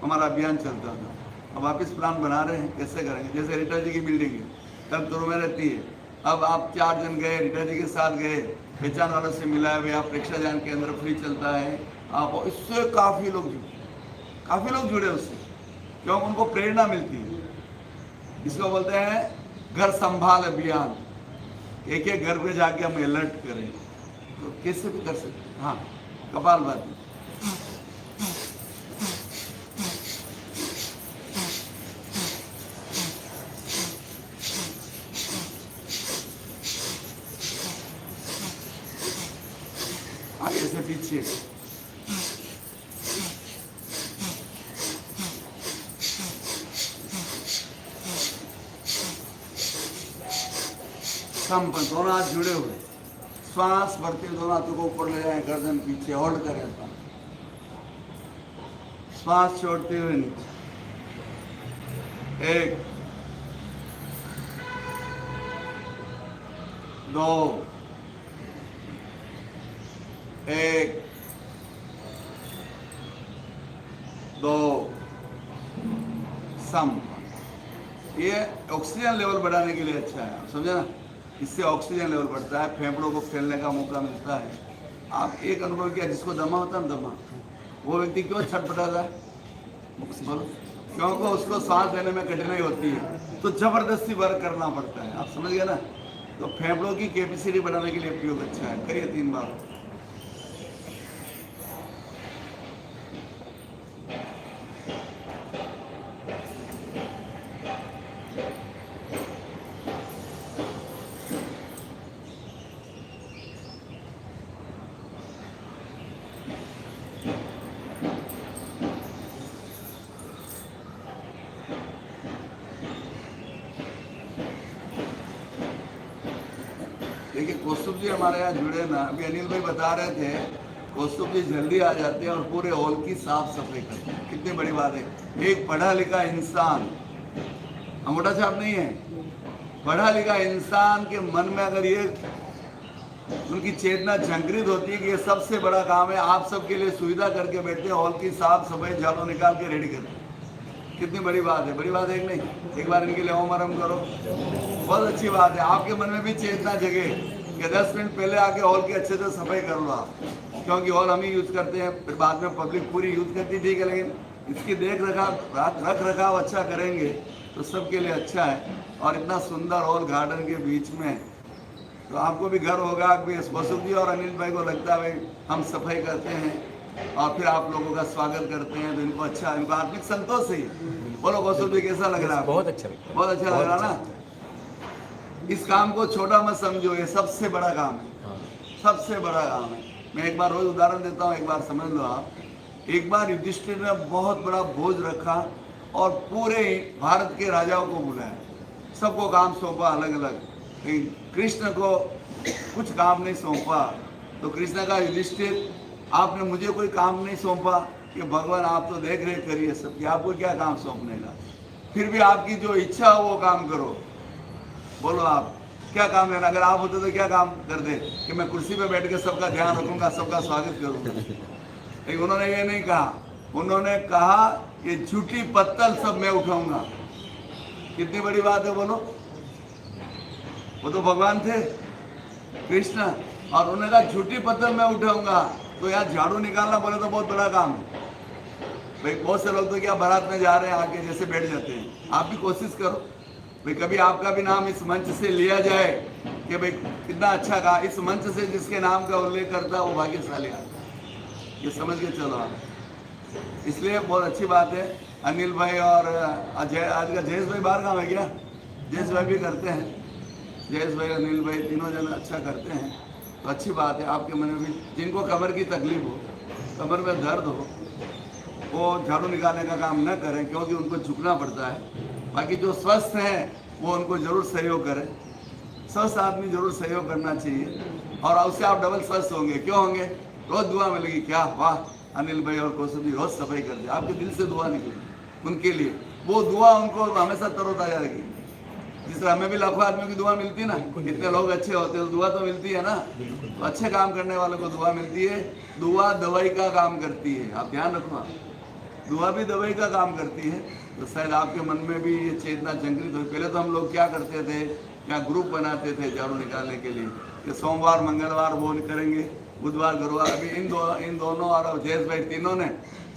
हमारा अभियान चलता था। अब वापस प्लान बना रहे हैं, कैसे करेंगे। जैसे रीटा जी की बिल्डिंग है, कल तुरु में रहती है, अब आप 4 जन गए, रीटा जी के साथ गए, पहचान वालों से मिला है, आप प्रेक्षा ध्यान के अंदर फ्री चलता है, आप इससे काफ़ी लोग जुड़े उससे, क्योंकि उनको प्रेरणा मिलती है। इसको बोलते हैं घर संभाल अभियान। एक एक घर पे जाके हम अलर्ट करें, तो कैसे भी कर सकते। हाँ, कपालभाति। आगे से पीछे, दोनों हाथ जुड़े हुए, श्वास भरते दोनों हाथों को ऊपर ले जाए, गर्दन पीछे, होल्ड करें, श्वास छोड़ते हुए नीचे। 1 2 1 2 सम। ये ऑक्सीजन लेवल बढ़ाने के लिए अच्छा है, समझे ना? इससे ऑक्सीजन लेवल बढ़ता है, फेफड़ों को फैलने का मौका मिलता है। आप एक अनुभव किया, जिसको दमा होता है ना, दमा, वो व्यक्ति क्यों छटपटाता है? बोलो, क्योंकि उसको सांस लेने में कठिनाई होती है, तो जबरदस्ती वर्क करना पड़ता है। आप समझ गए ना? तो फेफड़ों की कैपेसिटी बढ़ाने के लिए प्रयोग अच्छा है। करिए 3 बार। देखिए कौस्तुभ जी हमारे यहाँ जुड़े ना, अभी अनिल भाई बता रहे थे, कौस्तुभ जी जल्दी आ जाते हैं और पूरे हॉल की साफ सफाई करते हैं। कितनी बड़ी बात है। एक पढ़ा लिखा इंसान, अंगूठा छाप नहीं है, पढ़ा लिखा इंसान के मन में अगर ये उनकी चेतना जागृत होती है कि ये सबसे बड़ा काम है, आप सबके लिए सुविधा करके बैठे हैं, हॉल की साफ सफाई झाड़ू निकाल के रेडी करते हैं। कितनी बड़ी बात है। बड़ी बात है कि नहीं? एक बार इनके लिए ओम आरम करो, बहुत अच्छी बात है। आपके मन में भी चेतना जगे कि 10 मिनट पहले आके हॉल की अच्छे से सफाई कर लो आप, क्योंकि हॉल हम ही यूज करते हैं, फिर बाद में पब्लिक पूरी यूज करती, ठीक है, लेकिन इसकी रख रखाव अच्छा करेंगे तो सबके लिए अच्छा है। और इतना सुंदर हॉल गार्डन के बीच में, तो आपको भी घर होगा कि वसुख जी और अनिल भाई को लगता है भाई हम सफाई करते हैं और फिर आप लोगों का स्वागत करते हैं, तो इनको अच्छा, इनको आत्मिक संतोष है। बोलो वसुख जी, कैसा लग रहा है? बहुत अच्छा, बहुत अच्छा लग रहा ना? इस काम को छोटा मत समझो, ये सबसे बड़ा काम है, सबसे बड़ा काम है। मैं एक बार रोज उदाहरण देता हूँ, एक बार समझ लो आप। एक बार युधिष्ठिर ने बहुत बड़ा भोज रखा और पूरे भारत के राजाओं को बुलाया, सबको काम सौंपा अलग अलग, लेकिन कृष्ण को कुछ काम नहीं सौंपा। तो कृष्ण का, युधिष्ठिर आपने मुझे कोई काम नहीं सौंपा कि भगवान आप तो देख रेख करिए सबकी, आपको क्या काम सौंपने का? फिर भी आपकी जो इच्छा हो वो काम करो। बोलो आप क्या काम लेना? अगर आप होते तो क्या काम करते कि मैं कुर्सी पे बैठ के सबका ध्यान रखूंगा, सबका स्वागत करूंगा? लेकिन उन्होंने ये नहीं कहा, उन्होंने कहा कि झूठी पत्तल सब मैं उठाऊंगा। कितनी बड़ी बात है बोलो। वो तो भगवान थे कृष्ण, और उन्होंने कहा झूठी पत्तल मैं उठाऊंगा। तो यार झाड़ू निकालना बोले तो बहुत बड़ा काम है भाई। बहुत से लोग तो क्या बारात में जा रहे हैं आके जैसे बैठ जाते हैं। आप भी कोशिश करो भाई, कभी आपका भी नाम इस मंच से लिया जाए कि भाई कितना अच्छा कहा। इस मंच से जिसके नाम का उल्लेख करता है वो भाग्यशाली आदमी, ये समझ के चलो आप। इसलिए बहुत अच्छी बात है। अनिल भाई और अजय, आज का जयेश भाई बाहर काम है क्या? जयेश भाई भी करते हैं। जयेश भाई, अनिल भाई तीनों जन अच्छा करते हैं, तो अच्छी बात है। आपके मन में भी जिनको कमर की तकलीफ हो, कमर में दर्द हो, वो झाड़ू निकालने का काम न करें, क्योंकि उनको झुकना पड़ता है। बाकी जो स्वस्थ हैं वो उनको जरूर सहयोग करें। स्वस्थ आदमी जरूर सहयोग करना चाहिए, और उससे आप डबल स्वस्थ होंगे। क्यों होंगे? रोज दुआ मिलेगी। क्या वाह, अनिल भाई और कौशल रोज सफाई करते, आपके दिल से दुआ निकलेगी उनके लिए। वो दुआ उनको हमेशा तरोताजा रखेगी। जिस तरह हमें भी लाखों आदमियों की दुआ मिलती है ना, कितने लोग अच्छे होते हैं तो दुआ तो मिलती है ना। तो अच्छे काम करने वालों को दुआ मिलती है। दुआ दवाई का काम करती है, आप ध्यान रखना। दुआ भी दवाई का काम करती है। तो शायद आपके मन में भी ये चेतना जागृत हो। पहले तो हम लोग क्या करते थे, क्या ग्रुप बनाते थे झाड़ू निकालने के लिए कि सोमवार मंगलवार वो करेंगे, बुधवार गुरुवार। अभी इन दोनों और जयेश भाई तीनों ने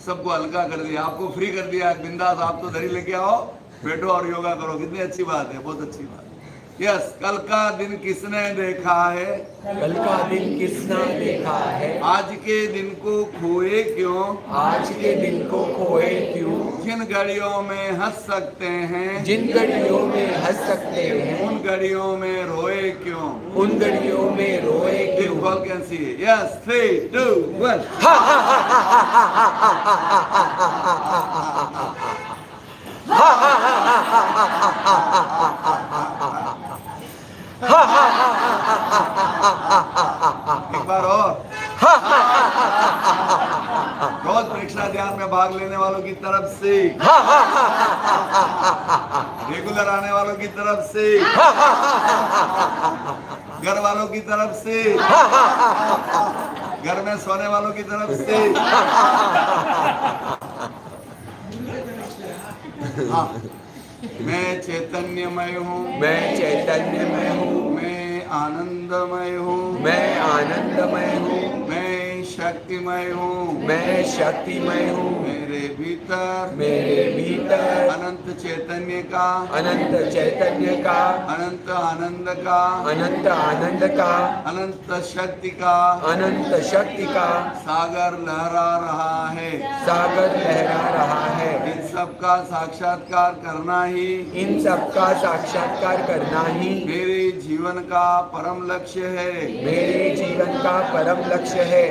सबको हल्का कर दिया, आपको फ्री कर दिया। बिंदास आप तो दरी लेके आओ, बैठो और योगा करो। कितनी अच्छी बात है, बहुत अच्छी बात है। यस, कल का दिन किसने देखा है? कल का दिन किसने देखा है? आज के दिन को खोए क्यों? आज के दिन को खोए क्यों? जिन घड़ियों में हंस सकते हैं, जिन घड़ियों में हंस सकते हैं, उन घड़ियों में रोए क्यों? उन घड़ियों में रोए क्यों? People can see it. Yes, 3, 2, 1. एक बार और। रोज परीक्षा ध्यान में भाग लेने वालों की तरफ से, रेगुलर आने वालों की तरफ से, घर वालों की तरफ से, घर में सोने वालों की तरफ से। हाँ, मैं चैतन्यमय हूँ, मैं चैतन्यमय हूँ, मैं आनंदमय हूँ, मैं आनंदमय हूँ, मैं शक्तिमय हूँ, मैं शक्तिमय हूँ। मेरे भीतर अनंत चैतन्य का, अनंत चैतन्य का, अनंत आनंद का, अनंत आनंद का, अनंत शक्ति का अनंत शक्ति का सागर लहरा रहा है। सागर लहरा रहा है। इन सब का साक्षात्कार करना ही, इन सब का साक्षात्कार करना ही मेरे जीवन का परम लक्ष्य है। मेरे जीवन का परम लक्ष्य है।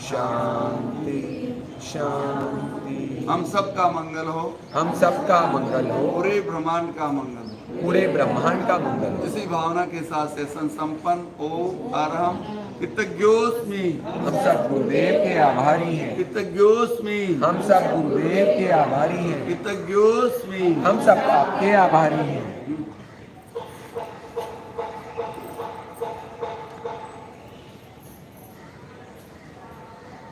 शांति शांति। हम सब का मंगल हो, हम सबका मंगल हो, पूरे ब्रह्मांड का मंगल हो। पूरे ब्रह्मांड का मंगल हो। इसी भावना के साथ सेशन संपन्न। ओम अरहम कृतज्ञोस्मि। हम सब गुरुदेव के आभारी हैं। कृतज्ञोस्मि। हम सब गुरुदेव के आभारी हैं। कृतज्ञोस्मि। हम सब आपके आभारी हैं।